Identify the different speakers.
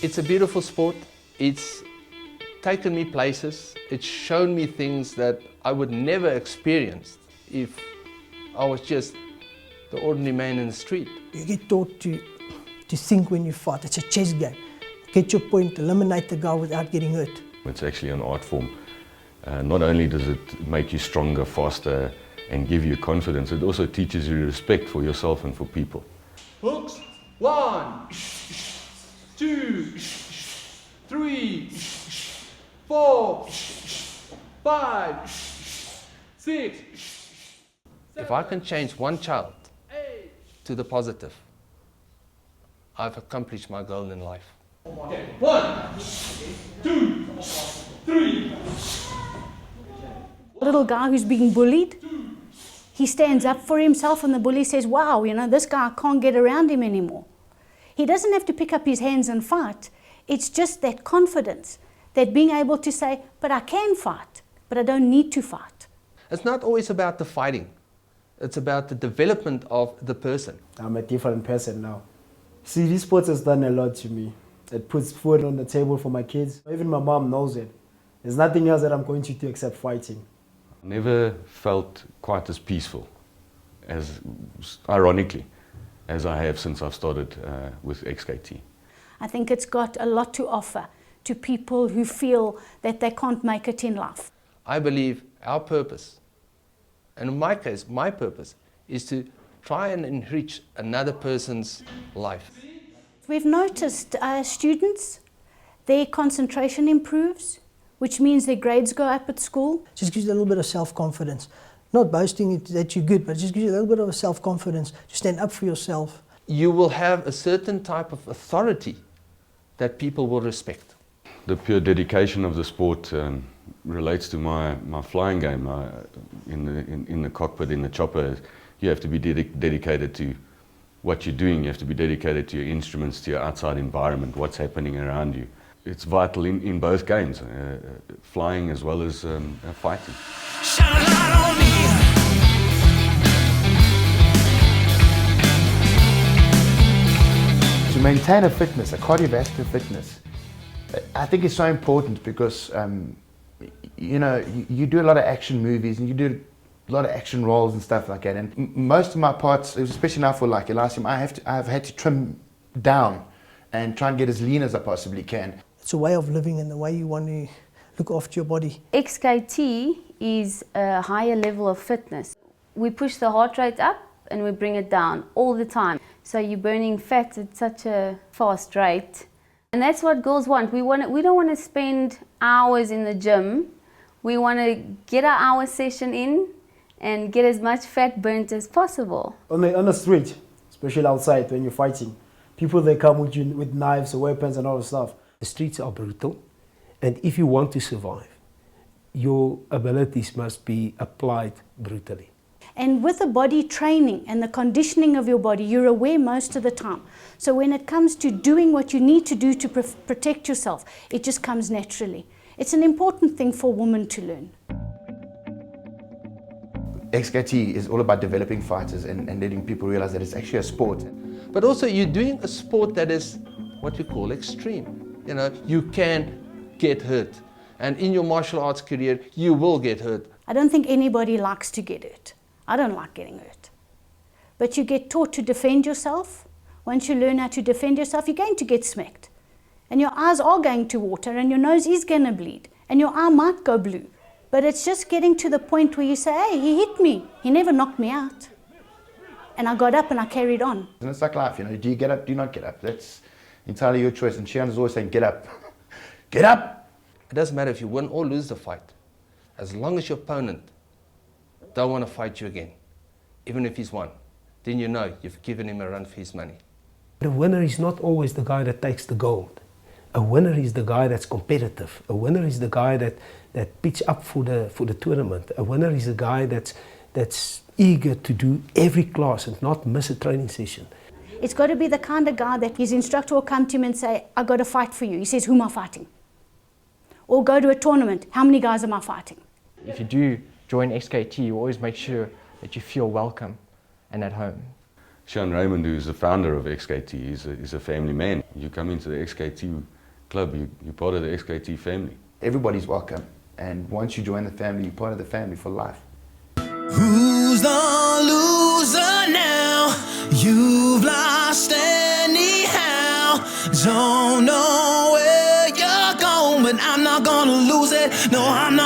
Speaker 1: It's a beautiful sport. It's taken me places. It's shown me things that I would never experience if I was just the ordinary man in the street.
Speaker 2: You get taught to think when you fight. It's a chess game. Get your point, eliminate the guy without getting hurt.
Speaker 3: It's actually an art form. Not only does it make you stronger, faster, and give you confidence, it also teaches you respect for yourself and for people.
Speaker 1: Hooks. 1, 2, 3, 4, 5, 6. If I can change one child to the positive, I've accomplished my goal in life. 1, 2, 3.
Speaker 4: A little guy who's being bullied, he stands up for himself and the bully says, wow, you know, this guy can't get around him anymore. He doesn't have to pick up his hands and fight. It's just that confidence, that being able to say, but I can fight, but I don't need to fight.
Speaker 1: It's not always about the fighting. It's about the development of the person.
Speaker 5: I'm a different person now. See, this sport has done a lot to me. It puts food on the table for my kids. Even my mom knows it. There's nothing else that I'm going to do except fighting.
Speaker 3: Never felt quite as peaceful, as ironically, as I have since I've started with XKT.
Speaker 4: I think it's got a lot to offer to people who feel that they can't make it in life.
Speaker 1: I believe our purpose, and in my case, my purpose, is to try and enrich another person's life.
Speaker 4: We've noticed students, their concentration improves, which means their grades go up at school.
Speaker 2: Just gives you a little bit of self-confidence. Not boasting that you're good, but it just gives you a little bit of self-confidence to stand up for yourself.
Speaker 1: You will have a certain type of authority that people will respect.
Speaker 3: The pure dedication of the sport relates to my flying game. In the cockpit, in the chopper, you have to be dedicated to what you're doing. You have to be dedicated to your instruments, to your outside environment, what's happening around you. It's vital in both games, flying as well as fighting.
Speaker 6: Shine a light on me.
Speaker 7: To maintain a fitness, a cardiovascular fitness, I think it's so important because you know, you do a lot of action movies and you do a lot of action roles and stuff like that. And most of my parts, especially now for like Elysium, I've had to trim down and try and get as lean as I possibly can.
Speaker 2: It's a way of living and the way you want to look after your body.
Speaker 8: XKT is a higher level of fitness. We push the heart rate up and we bring it down all the time. So you're burning fat at such a fast rate. And that's what girls want. We don't want to spend hours in the gym. We want to get our hour session in and get as much fat burnt as possible.
Speaker 5: On the street, especially outside when you're fighting, people they come with you with knives or weapons and all the stuff.
Speaker 9: The streets are brutal, and if you want to survive, your abilities must be applied brutally.
Speaker 4: And with the body training and the conditioning of your body, you're aware most of the time. So when it comes to doing what you need to do to protect yourself, it just comes naturally. It's an important thing for women to learn.
Speaker 7: XKT is all about developing fighters and letting people realize that it's actually a sport.
Speaker 1: But also you're doing a sport that is what we call extreme. You know, you can get hurt. And in your martial arts career, you will get hurt.
Speaker 4: I don't think anybody likes to get hurt. I don't like getting hurt. But you get taught to defend yourself. Once you learn how to defend yourself, you're going to get smacked. And your eyes are going to water and your nose is going to bleed. And your eye might go blue. But it's just getting to the point where you say, hey, he hit me. He never knocked me out. And I got up and I carried on.
Speaker 7: And it's like life, you know, do you get up, do you not get up? That's entirely your choice. And Shian's always saying, get up. Get up!
Speaker 1: It doesn't matter if you win or lose the fight. As long as your opponent don't want to fight you again, even if he's won, then you know you've given him a run for his money.
Speaker 9: The winner is not always the guy that takes the gold. A winner is the guy that's competitive. A winner is the guy that pitch up for the tournament. A winner is the guy that's eager to do every class and not miss a training session.
Speaker 4: It's got to be the kind of guy that his instructor will come to him and say, I got to fight for you. He says, who am I fighting? Or go to a tournament, how many guys am I fighting?
Speaker 10: If you do join XKT, you always make sure that you feel welcome and at home.
Speaker 3: Sean Raymond, who's the founder of XKT, is a family man. You come into the XKT club. You're part of the XKT family.
Speaker 7: Everybody's welcome, and once you join the family, you're part of the family for life.
Speaker 6: Who's the loser now? You've lost anyhow. Don't know where you're going, but I'm not gonna lose it. No, I'm not.